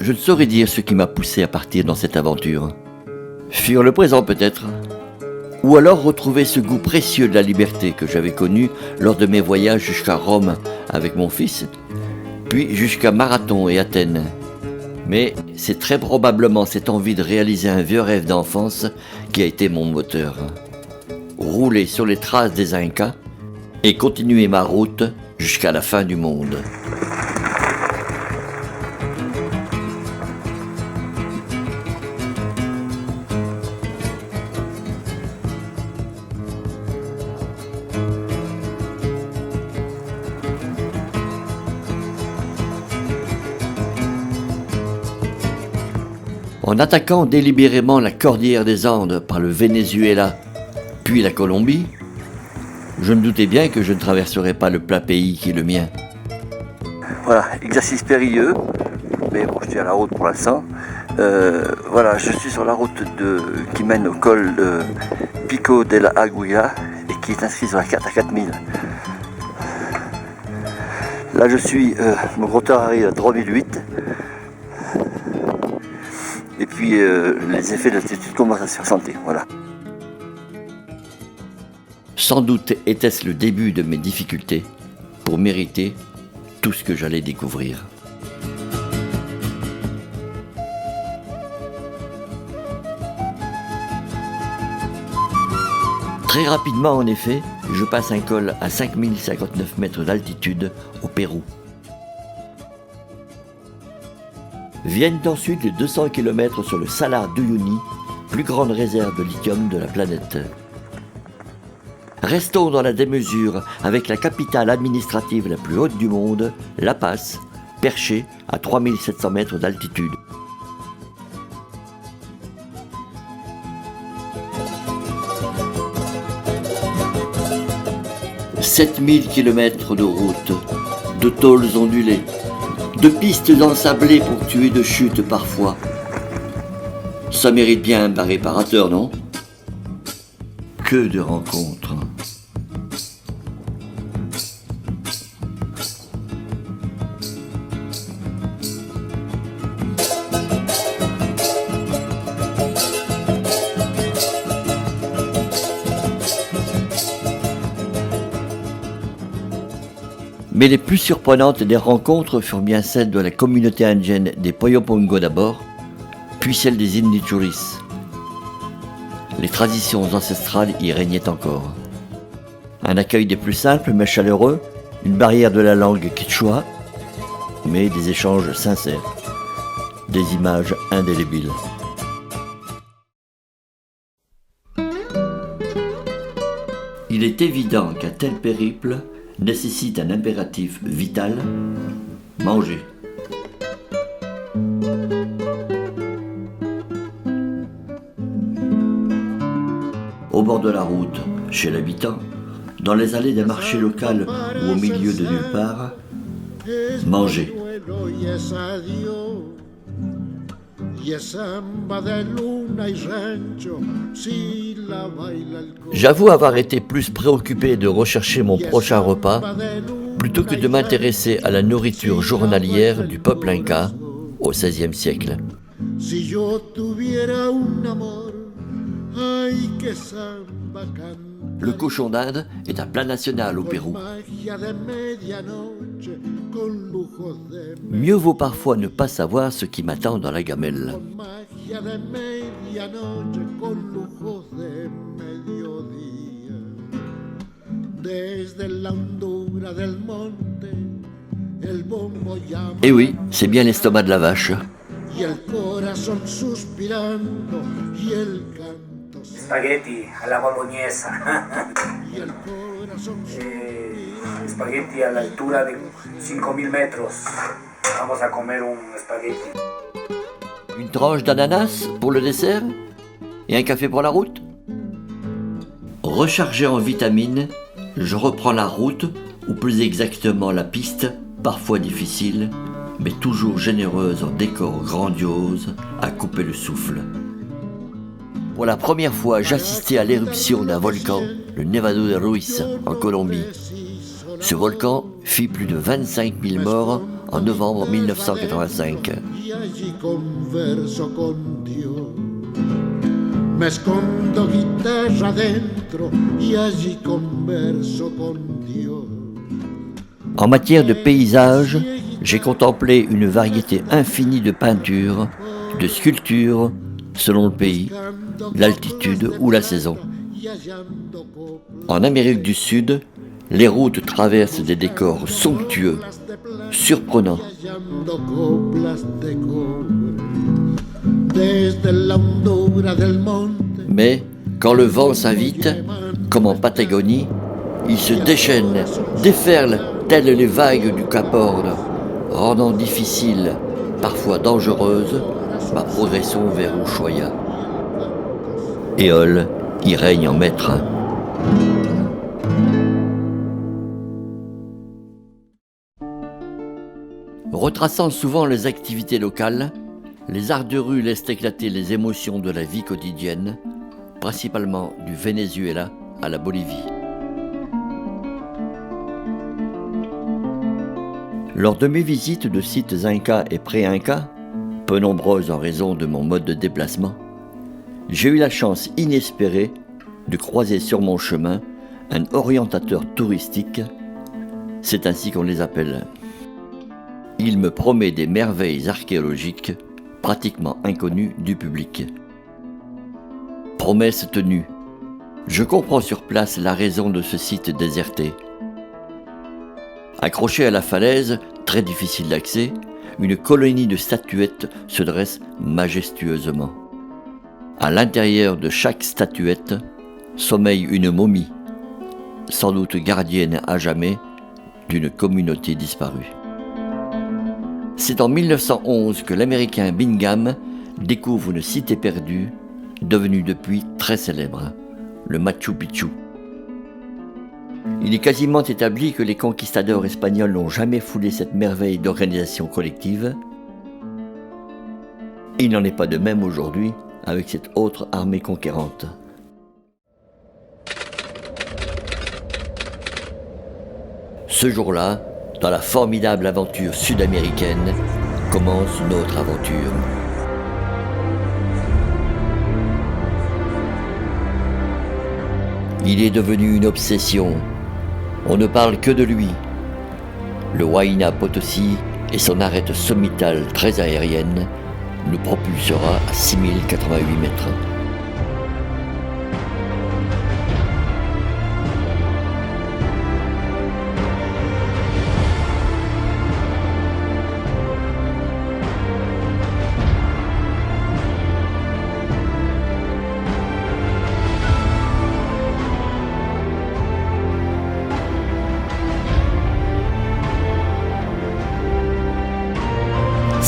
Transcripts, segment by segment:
Je ne saurais dire ce qui m'a poussé à partir dans cette aventure. Fuir le présent peut-être. Ou alors retrouver ce goût précieux de la liberté que j'avais connu lors de mes voyages jusqu'à Rome avec mon fils, puis jusqu'à Marathon et Athènes. Mais c'est très probablement cette envie de réaliser un vieux rêve d'enfance qui a été mon moteur. Rouler sur les traces des Incas et continuer ma route jusqu'à la fin du monde. En attaquant délibérément la cordillère des Andes par le Venezuela, puis la Colombie, je me doutais bien que je ne traverserais pas le plat pays qui est le mien. Voilà, exercice périlleux, mais bon, je tiens la route pour l'instant. Voilà, je suis sur la route qui mène au col de Pico de la Aguila et qui est inscrit sur la carte à 4000. Là, je suis, mon compteur arrive à 3008. Et puis les effets de l'altitude commencent à se ressentir, voilà. Sans doute était-ce le début de mes difficultés pour mériter tout ce que j'allais découvrir. Très rapidement, en effet, je passe un col à 5059 mètres d'altitude au Pérou. Viennent ensuite les 200 km sur le Salar d'Uyuni, plus grande réserve de lithium de la planète. Restons dans la démesure avec la capitale administrative la plus haute du monde, La Paz, perchée à 3700 mètres d'altitude. « 7000 km de route, de tôles ondulées, de pistes ensablées ponctuées de chutes parfois. Ça mérite bien un bas réparateur, non ? Que de rencontres. Mais les plus surprenantes des rencontres furent bien celles de la communauté indienne des Poyopongo d'abord, puis celle des Indichuris. Les traditions ancestrales y régnaient encore. Un accueil des plus simples mais chaleureux, une barrière de la langue quichua, mais des échanges sincères, des images indélébiles. Il est évident qu'un tel périple nécessite un impératif vital, manger. Au bord de la route, chez l'habitant, dans les allées d'un marché local ou au milieu de nulle part, manger. J'avoue avoir été plus préoccupé de rechercher mon prochain repas plutôt que de m'intéresser à la nourriture journalière du peuple inca au XVIe siècle. Le cochon d'Inde est un plat national au Pérou. Mieux vaut parfois ne pas savoir ce qui m'attend dans la gamelle. Et oui, c'est bien l'estomac de la vache. Spaghetti alla bolognesa, spaghetti a la altura de 5000 metros. Vamos a comer un spaghetti. Une tranche d'ananas pour le dessert et un café pour la route. Rechargé en vitamines, je reprends la route, ou plus exactement la piste, parfois difficile, mais toujours généreuse en décors grandioses, à couper le souffle. Pour la première fois, j'assistais à l'éruption d'un volcan, le Nevado de Ruiz, en Colombie. Ce volcan fit plus de 25 000 morts en novembre 1985. allí converso con Dios. Me escondo guitarra adentro y allí converso con Dios. En matière de paysage, j'ai contemplé une variété infinie de peintures, de sculptures, selon le pays, l'altitude ou la saison. En Amérique du Sud, les routes traversent des décors somptueux, surprenants. Mais quand le vent s'invite, comme en Patagonie, il se déchaîne, déferle telles les vagues du Cap Horn, rendant difficile, parfois dangereuse, ma progression vers Ushuaia. Éole y règne en maître. Retraçant souvent les activités locales, les arts de rue laissent éclater les émotions de la vie quotidienne, principalement du Venezuela à la Bolivie. Lors de mes visites de sites incas et pré-incas, peu nombreuses en raison de mon mode de déplacement, j'ai eu la chance inespérée de croiser sur mon chemin un orientateur touristique, c'est ainsi qu'on les appelle. Il me promet des merveilles archéologiques pratiquement inconnues du public. Promesse tenue. Je comprends sur place la raison de ce site déserté. Accrochée à la falaise, très difficile d'accès, une colonie de statuettes se dresse majestueusement. À l'intérieur de chaque statuette sommeille une momie, sans doute gardienne à jamais d'une communauté disparue. C'est en 1911 que l'Américain Bingham découvre une cité perdue, devenue depuis très célèbre, le Machu Picchu. Il est quasiment établi que les conquistadors espagnols n'ont jamais foulé cette merveille d'organisation collective. Il n'en est pas de même aujourd'hui avec cette autre armée conquérante. Ce jour-là, dans la formidable aventure sud-américaine, commence notre aventure. Il est devenu une obsession. On ne parle que de lui. Le Huayna Potosí et son arête sommitale très aérienne nous propulsera à 6088 mètres.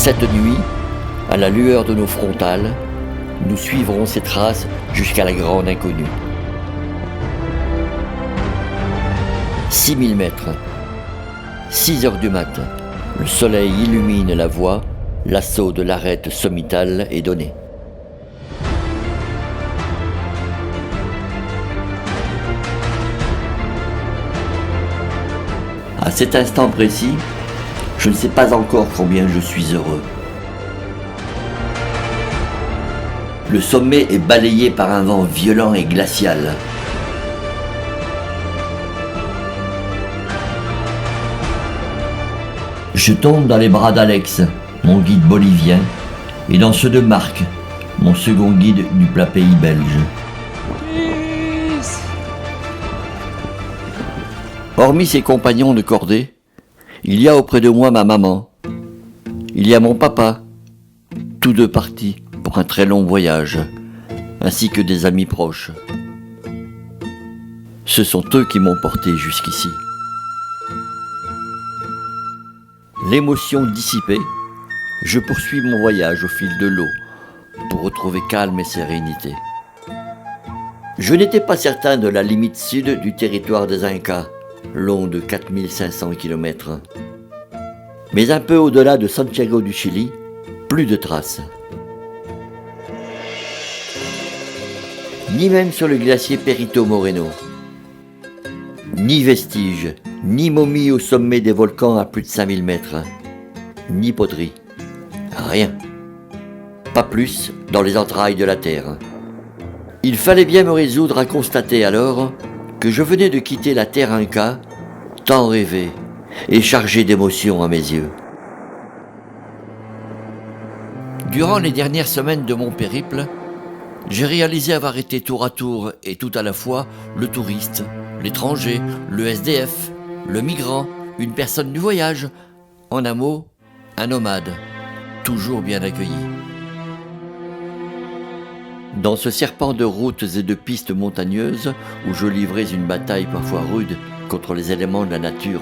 Cette nuit, à la lueur de nos frontales, nous suivrons ces traces jusqu'à la grande inconnue. 6000 mètres, 6 heures du matin, le soleil illumine la voie, l'assaut de l'arête sommitale est donné. À cet instant précis, je ne sais pas encore combien je suis heureux. Le sommet est balayé par un vent violent et glacial. Je tombe dans les bras d'Alex, mon guide bolivien, et dans ceux de Marc, mon second guide du plat pays belge. Hormis ses compagnons de cordée, il y a auprès de moi ma maman. Il y a mon papa, tous deux partis pour un très long voyage, ainsi que des amis proches. Ce sont eux qui m'ont porté jusqu'ici. L'émotion dissipée, je poursuis mon voyage au fil de l'eau pour retrouver calme et sérénité. Je n'étais pas certain de la limite sud du territoire des Incas, long de 4500 km. Mais un peu au-delà de Santiago du Chili, plus de traces. Ni même sur le glacier Perito Moreno. Ni vestiges, ni momies au sommet des volcans à plus de 5000 mètres. Ni poterie. Rien. pas plus dans les entrailles de la terre. Il fallait bien me résoudre à constater alors que je venais de quitter la terre inca, tant rêvée et chargée d'émotions à mes yeux. Durant les dernières semaines de mon périple, j'ai réalisé avoir été tour à tour et tout à la fois le touriste, l'étranger, le SDF, le migrant, une personne du voyage, en un mot, un nomade, toujours bien accueilli. Dans ce serpent de routes et de pistes montagneuses où je livrais une bataille parfois rude contre les éléments de la nature,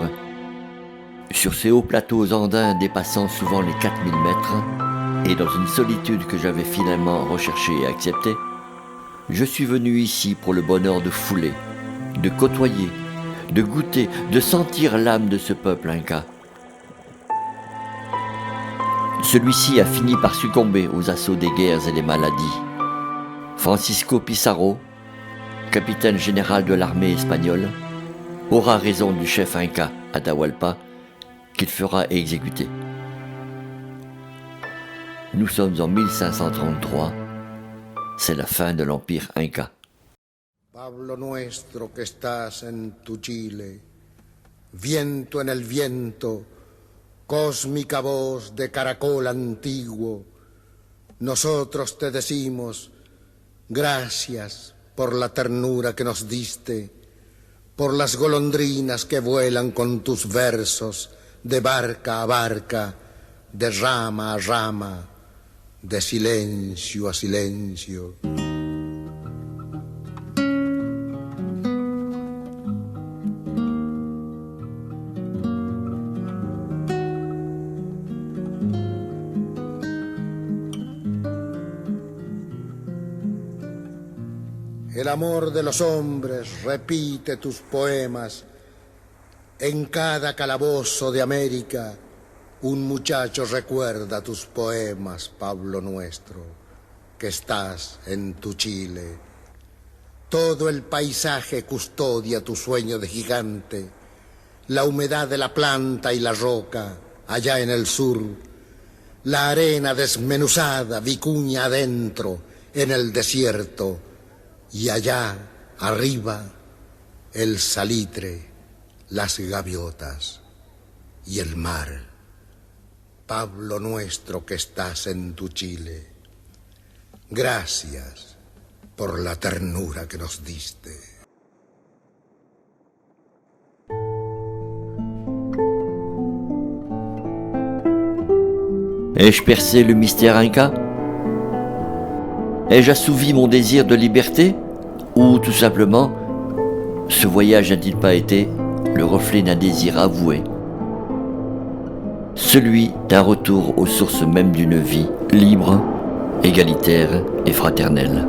sur ces hauts plateaux andins dépassant souvent les 4000 mètres, et dans une solitude que j'avais finalement recherchée et acceptée, je suis venu ici pour le bonheur de fouler, de côtoyer, de goûter, de sentir l'âme de ce peuple inca. Celui-ci a fini par succomber aux assauts des guerres et des maladies. Francisco Pizarro, capitaine général de l'armée espagnole, aura raison du chef inca Atahualpa qu'il fera exécuter. Nous sommes en 1533, c'est la fin de l'empire inca. Pablo nuestro que estás en tu Chile, viento en el viento, cósmica voz de caracol antiguo, nosotros te decimos gracias por la ternura que nos diste, por las golondrinas que vuelan con tus versos de barca a barca, de rama a rama, de silencio a silencio. El amor de los hombres repite tus poemas. En cada calabozo de América, un muchacho recuerda tus poemas, Pablo nuestro, que estás en tu Chile. Todo el paisaje custodia tu sueño de gigante, la humedad de la planta y la roca, allá en el sur, la arena desmenuzada, vicuña adentro, en el desierto, y allá, arriba, el salitre, las gaviotas y el mar. Pablo nuestro que estás en tu Chile, gracias por la ternura que nos diste. Ai-je percé le mystère inca? Ai-je assouvi mon désir de liberté? Ou tout simplement, ce voyage n'a-t-il pas été le reflet d'un désir avoué? Celui d'un retour aux sources mêmes d'une vie libre, égalitaire et fraternelle.